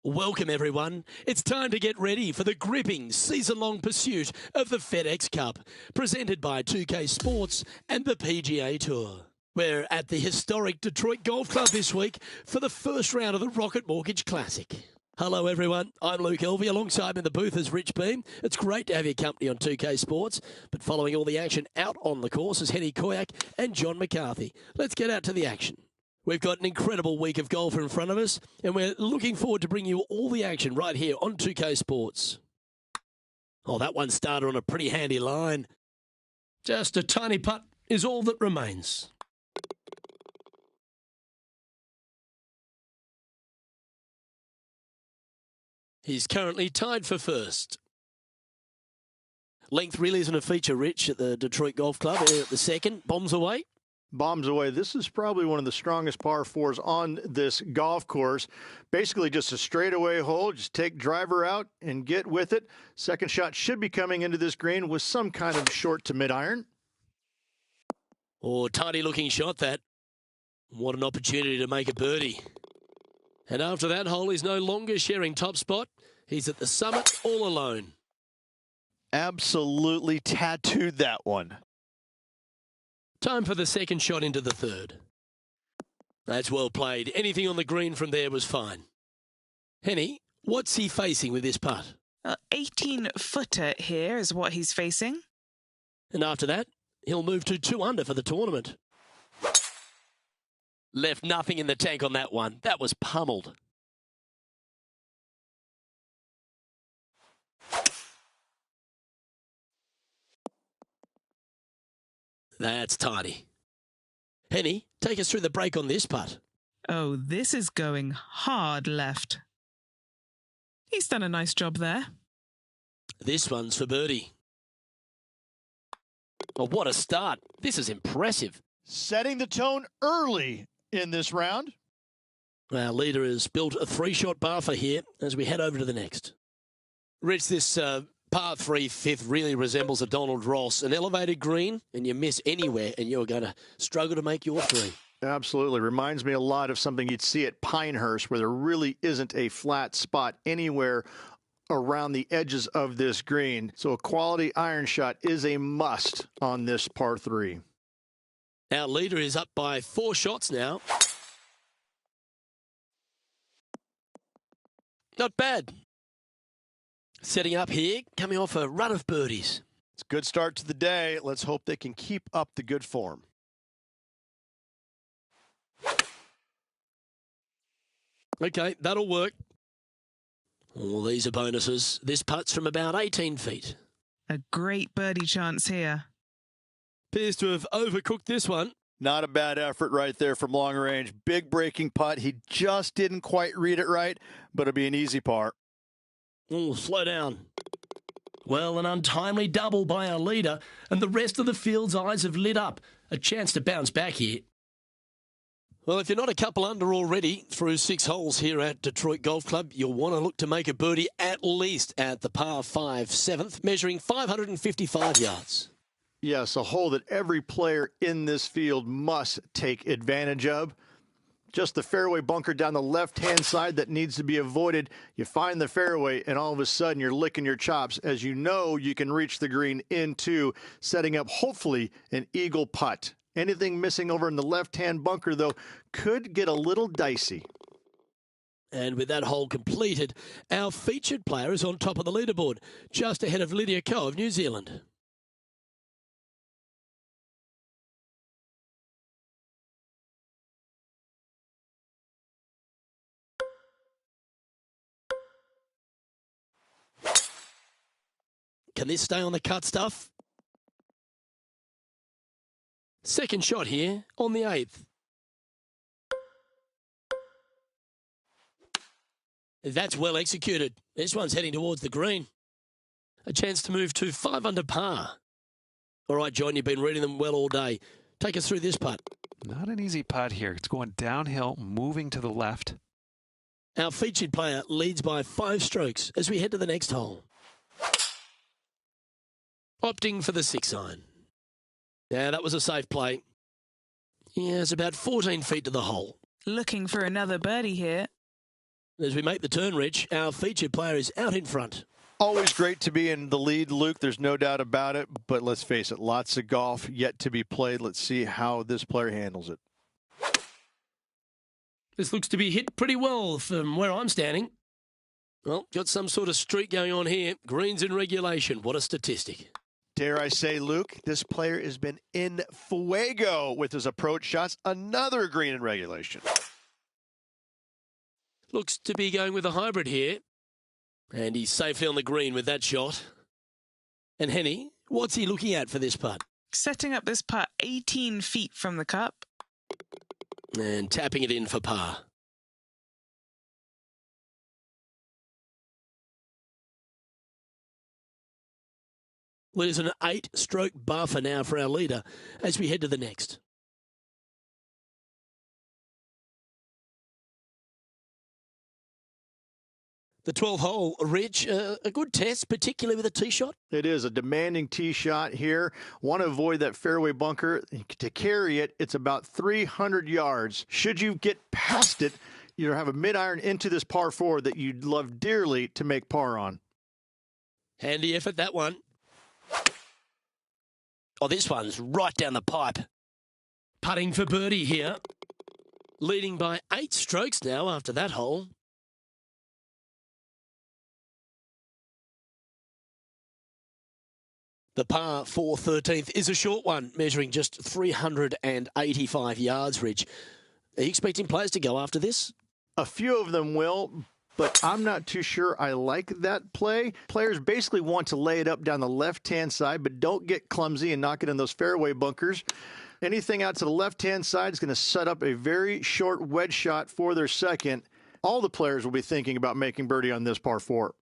Welcome everyone. It's time to get ready for the gripping season-long pursuit of the FedEx Cup, presented by 2K Sports and the PGA Tour. We're at the historic Detroit Golf Club this week for the first round of the Rocket Mortgage Classic. Hello everyone, I'm Luke Elvey. Alongside me in the booth is Rich Beam. It's great to have your company on 2K Sports, but following all the action out on the course is Henny Koyak and John McCarthy. Let's get out to the action. We've got an incredible week of golf in front of us, and we're looking forward to bringing you all the action right here on 2K Sports. Oh, that one started on a pretty handy line. Just a tiny putt is all that remains. He's currently tied for first. Length really isn't a feature, Rich, at the Detroit Golf Club. At the second, bombs away. Bombs away. This is probably one of the strongest par fours on this golf course. Basically just a straightaway hole. Just take driver out and get with it. Second shot should be coming into this green with some kind of short to mid-iron. Oh, tidy looking shot that. What an opportunity to make a birdie. And after that hole, he's no longer sharing top spot. He's at the summit all alone. Absolutely tattooed that one. Time for the second shot into the third. That's well played. Anything on the green from there was fine. Henny, what's he facing with this putt? 18-footer here is what he's facing. And after that, he'll move to 2 under for the tournament. Left nothing in the tank on that one. That was pummeled. That's tidy. Henny, take us through the break on this putt. Oh, this is going hard left. He's done a nice job there. This one's for birdie. Oh, what a start. This is impressive. Setting the tone early in this round. Our leader has built a 3-shot buffer here as we head over to the next. Rich, this par 3 fifth really resembles a Donald Ross, an elevated green, and you miss anywhere, and you're going to struggle to make your 3. Absolutely. Reminds me a lot of something you'd see at Pinehurst, where there really isn't a flat spot anywhere around the edges of this green. So a quality iron shot is a must on this par 3. Our leader is up by 4 shots now. Not bad. Setting up here, coming off a run of birdies. It's a good start to the day. Let's hope they can keep up the good form. Okay, that'll work. All these are bonuses. This putt's from about 18 feet. A great birdie chance here. Appears to have overcooked this one. Not a bad effort right there from long range. Big breaking putt. He just didn't quite read it right, but it'll be an easy par. Oh, slow down. Well, an untimely double by our leader, and the rest of the field's eyes have lit up. A chance to bounce back here. Well, if you're not a couple under already through 6 holes here at Detroit Golf Club, you'll want to look to make a birdie at least at the par 5 7th, measuring 555 yards. Yes, a hole that every player in this field must take advantage of. Just the fairway bunker down the left-hand side that needs to be avoided. You find the fairway, and all of a sudden you're licking your chops as you know you can reach the green into setting up, hopefully, an eagle putt. Anything missing over in the left-hand bunker, though, could get a little dicey. And with that hole completed, our featured player is on top of the leaderboard, just ahead of Lydia Ko of New Zealand. Can this stay on the cut stuff? Second shot here on the 8th. That's well executed. This one's heading towards the green. A chance to move to 5 under par. All right, John, you've been reading them well all day. Take us through this putt. Not an easy putt here. It's going downhill, moving to the left. Our featured player leads by 5 strokes as we head to the next hole. Opting for the 6-iron. Yeah, that was a safe play. Yeah, it's about 14 feet to the hole. Looking for another birdie here. As we make the turn, Rich, our featured player is out in front. Always great to be in the lead, Luke. There's no doubt about it. But let's face it, lots of golf yet to be played. Let's see how this player handles it. This looks to be hit pretty well from where I'm standing. Well, got some sort of streak going on here. Greens in regulation. What a statistic. Dare I say, Luke, this player has been in fuego with his approach shots. Another green in regulation. Looks to be going with a hybrid here. And he's safely on the green with that shot. And Henny, what's he looking at for this putt? Setting up this putt 18 feet from the cup. And tapping it in for par. Well, there's an 8-stroke buffer now for our leader as we head to the next. The 12th hole, Rich, a good test, particularly with a tee shot. It is a demanding tee shot here. Want to avoid that fairway bunker. To carry it, it's about 300 yards. Should you get past it, you have a mid-iron into this par 4 that you'd love dearly to make par on. Handy effort, that one. Oh, this one's right down the pipe. Putting for birdie here. Leading by 8 strokes now after that hole. The par 4 13th is a short one, measuring just 385 yards, Rich. Are you expecting players to go after this? A few of them will, but I'm not too sure I like that play. Players basically want to lay it up down the left-hand side, but don't get clumsy and knock it in those fairway bunkers. Anything out to the left-hand side is going to set up a very short wedge shot for their second. All the players will be thinking about making birdie on this par 4.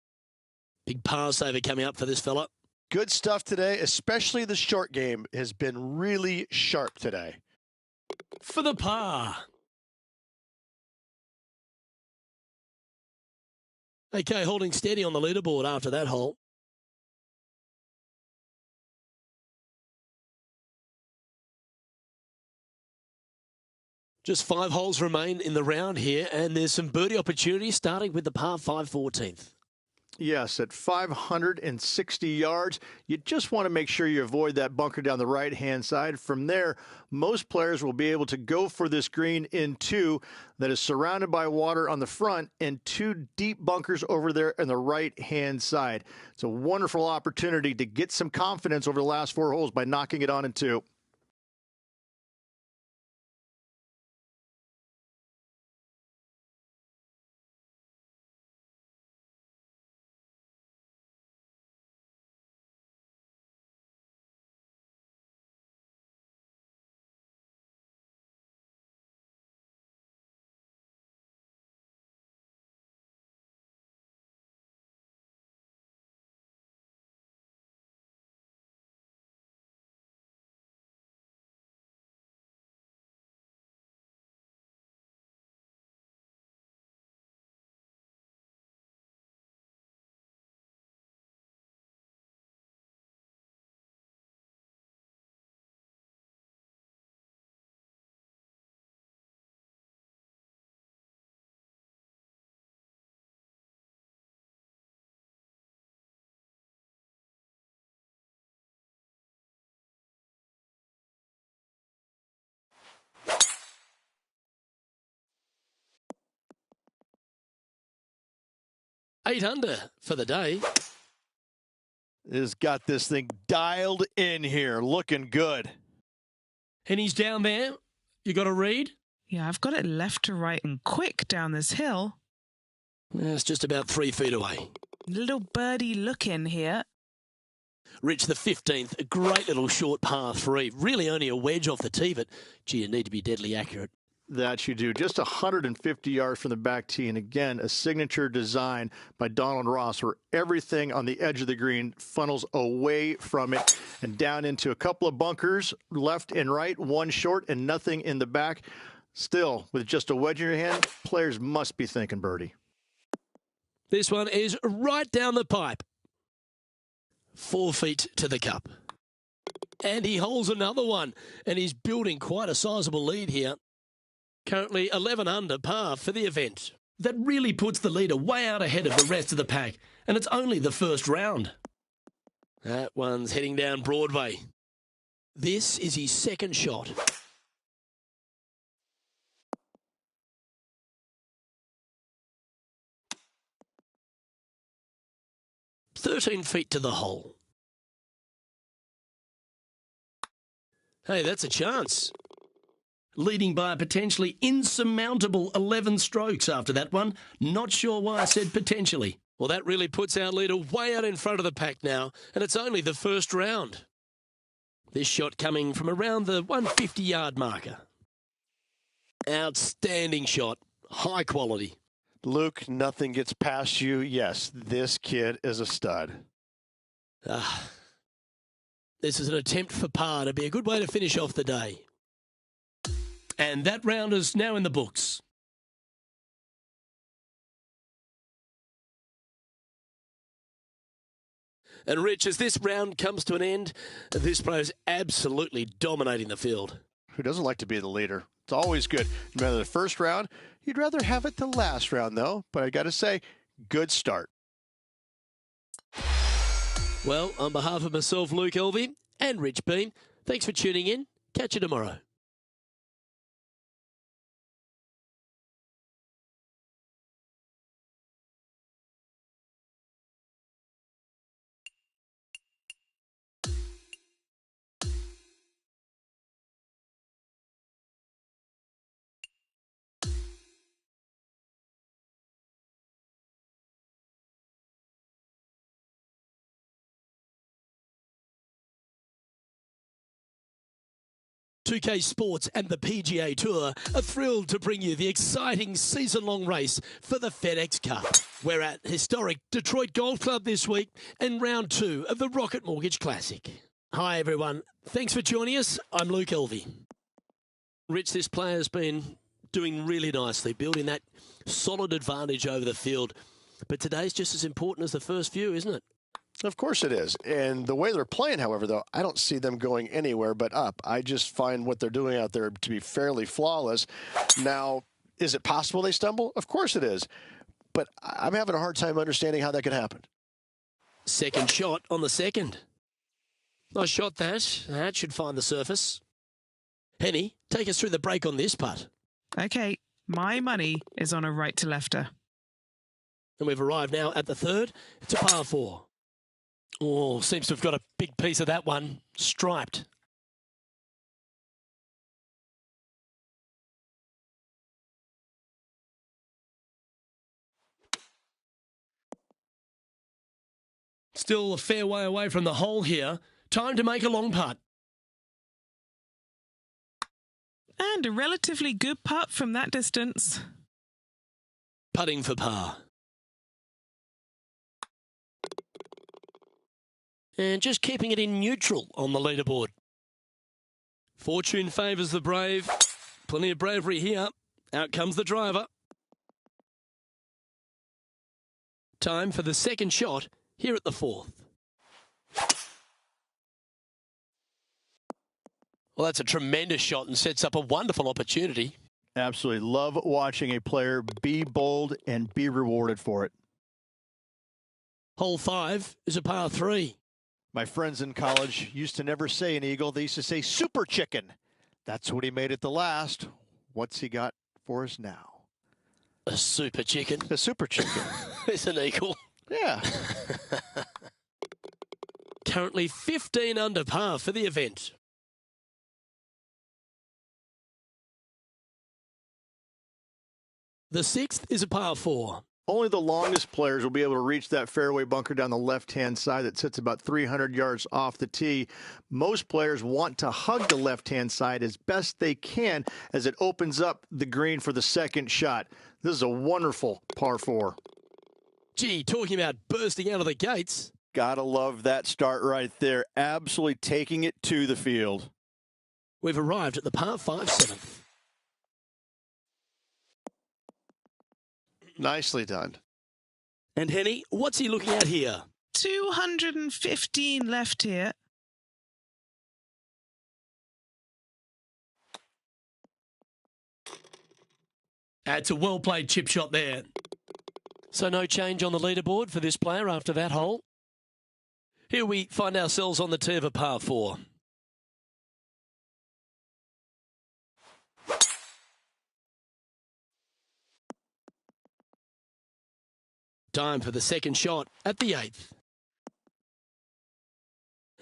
Big par saver coming up for this fella. Good stuff today, especially the short game has been really sharp today. For the par. Okay, holding steady on the leaderboard after that hole. Just 5 holes remain in the round here, and there's some birdie opportunities starting with the par 5 14th. Yes, at 560 yards, you just want to make sure you avoid that bunker down the right-hand side. From there, most players will be able to go for this green in 2 that is surrounded by water on the front and 2 deep bunkers over there on the right-hand side. It's a wonderful opportunity to get some confidence over the last 4 holes by knocking it on in 2. Eight under for the day. Has got this thing dialed in here, looking good. And he's down there. You got a read? Yeah, I've got it left to right and quick down this hill. It's just about 3 feet away. Little birdie look in here. Rich, the 15th, a great little short par 3. Really only a wedge off the tee, but gee, you need to be deadly accurate. That you do. Just 150 yards from the back tee. And again, a signature design by Donald Ross where everything on the edge of the green funnels away from it and down into a couple of bunkers, left and right, 1 short and nothing in the back. Still, with just a wedge in your hand, players must be thinking birdie. This one is right down the pipe. 4 feet to the cup. And he holds another one, and he's building quite a sizable lead here. Currently 11 under par for the event. that really puts the leader way out ahead of the rest of the pack, and it's only the first round. That one's heading down Broadway. This is his second shot. "13 feet to the hole." Hey, that's a chance. Leading by a potentially insurmountable 11 strokes after that one. Not sure why I said potentially. Well, that really puts our leader way out in front of the pack now, and it's only the first round. This shot coming from around the 150-yard marker. Outstanding shot. High quality. Luke, nothing gets past you. Yes, this kid is a stud. This is an attempt for par to be a good way to finish off the day. And that round is now in the books. And Rich, as this round comes to an end, this player is absolutely dominating the field. Who doesn't like to be the leader? It's always good. No matter the first round, you'd rather have it the last round, though. But I got to say, good start. Well, on behalf of myself, Luke Elvey, and Rich Beam, thanks for tuning in. Catch you tomorrow. TwoKSports and the PGA Tour are thrilled to bring you the exciting season-long race for the FedEx Cup. We're at historic Detroit Golf Club this week in round 2 of the Rocket Mortgage Classic. Hi, everyone. Thanks for joining us. I'm Luke Elvey. Rich, this player's been doing really nicely, building that solid advantage over the field. But today's just as important as the first few, isn't it? Of course it is. And the way they're playing, however, though, I don't see them going anywhere but up. I just find what they're doing out there to be fairly flawless. Now, is it possible they stumble? Of course it is. But I'm having a hard time understanding how that could happen. Second shot on the second. Nice shot that. That should find the surface. Henny, take us through the break on this putt. Okay, my money is on a right-to-lefter. And we've arrived now at the third. It's a par 4. Oh, seems to have got a big piece of that one. Striped. Still a fair way away from the hole here. Time to make a long putt. And a relatively good putt from that distance. Putting for par. And just keeping it in neutral on the leaderboard. Fortune favours the brave. Plenty of bravery here. Out comes the driver. Time for the second shot here at the fourth. Well, that's a tremendous shot and sets up a wonderful opportunity. Absolutely. Love watching a player be bold and be rewarded for it. Hole 5 is a par 3. My friends in college used to never say an eagle. They used to say super chicken. That's what he made at the last. What's he got for us now? A super chicken. A super chicken. It's an eagle. Yeah. Currently 15 under par for the event. The sixth is a par 4. Only the longest players will be able to reach that fairway bunker down the left-hand side that sits about 300 yards off the tee. Most players want to hug the left-hand side as best they can as it opens up the green for the second shot. This is a wonderful par 4. Gee, talking about bursting out of the gates. Gotta love that start right there. Absolutely taking it to the field. We've arrived at the par 5 7th. Nicely done. And Henny, what's he looking at here? 215 left here. That's a well-played chip shot there. So no change on the leaderboard for this player after that hole. Here we find ourselves on the tee of a par 4. Time for the second shot at the 8th.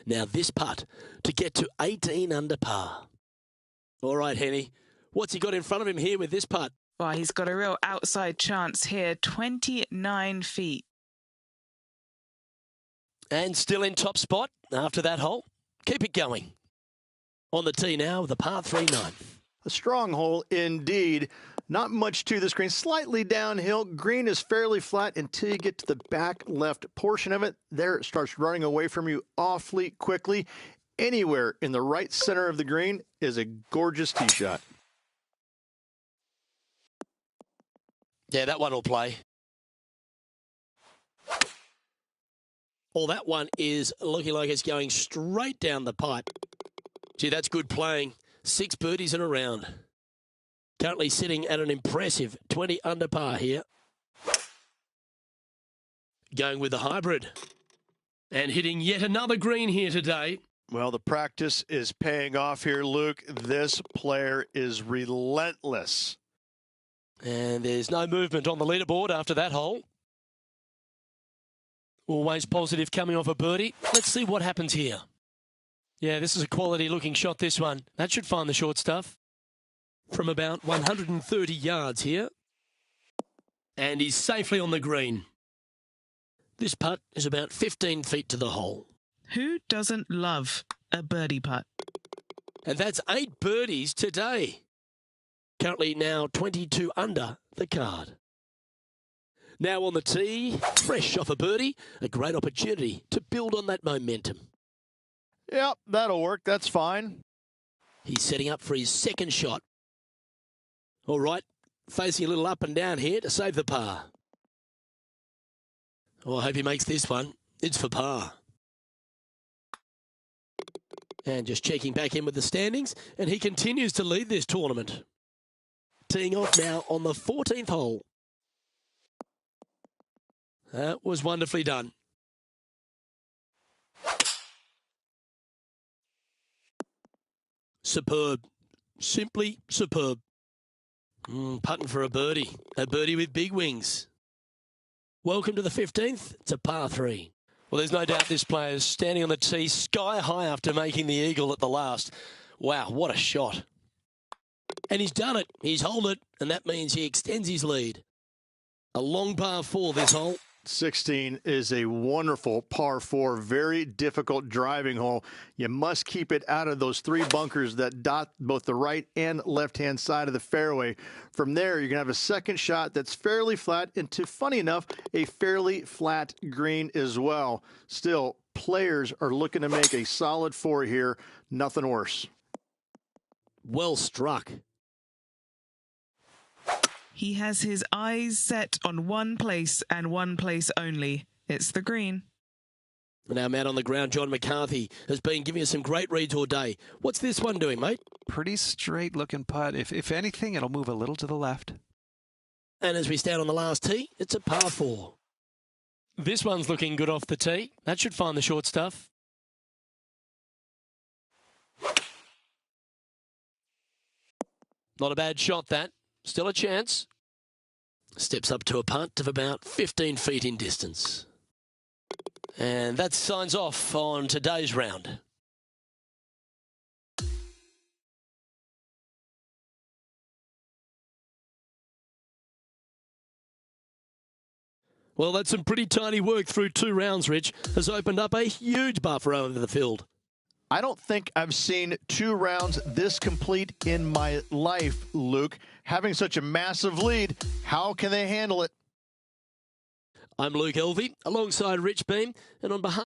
Now this putt to get to 18 under par. All right, Henny. What's he got in front of him here with this putt? Well, he's got a real outside chance here, 29 feet. And still in top spot after that hole. Keep it going. On the tee now with a par 3 9. A strong hole indeed. Not much to this green. Slightly downhill. Green is fairly flat until you get to the back left portion of it. There it starts running away from you awfully quickly. Anywhere in the right center of the green is a gorgeous tee shot. Yeah, that one will play. Well, that one is looking like it's going straight down the pipe. Gee, that's good playing. 6 birdies in a round. Currently sitting at an impressive 20 under par here. Going with the hybrid. And hitting yet another green here today. Well, the practice is paying off here, Luke. This player is relentless. And there's no movement on the leaderboard after that hole. Always positive coming off a birdie. Let's see what happens here. Yeah, this is a quality looking shot, this one. That should find the short stuff. From about 130 yards here. And he's safely on the green. This putt is about 15 feet to the hole. Who doesn't love a birdie putt? And that's 8 birdies today. Currently now 22 under the card. Now on the tee, fresh off a birdie, a great opportunity to build on that momentum. Yep, that'll work. That's fine. He's setting up for his second shot. All right, facing a little up and down here to save the par. Oh, I hope he makes this one. It's for par. And just checking back in with the standings, and he continues to lead this tournament. Teeing off now on the 14th hole. That was wonderfully done. Superb. Simply superb. Putting for a birdie. A birdie with big wings. Welcome to the 15th. It's a par 3. Well, there's no doubt this player is standing on the tee sky high after making the eagle at the last. Wow, what a shot. And he's done it. He's holed it, and that means he extends his lead. A long par 4 this hole. 16 is a wonderful par 4, very difficult driving hole. You must keep it out of those 3 bunkers that dot both the right and left-hand side of the fairway. From there, you're going to have a second shot that's fairly flat into, funny enough, a fairly flat green as well. Still, players are looking to make a solid 4 here. Nothing worse. Well struck. He has his eyes set on one place and one place only. It's the green. Now, man on the ground, John McCarthy has been giving us some great reads all day. What's this one doing, mate? Pretty straight looking putt. If anything, it'll move a little to the left. And as we stand on the last tee, it's a par 4. This one's looking good off the tee. That should find the short stuff. Not a bad shot, that. Still a chance. Steps up to a putt of about 15 feet in distance. And that signs off on today's round. Well, that's some pretty tidy work through 2 rounds, Rich. Has opened up a huge buffer over the field. I don't think I've seen 2 rounds this complete in my life, Luke. Having such a massive lead, how can they handle it? I'm Luke Elvey, alongside Rich Beam, and on behalf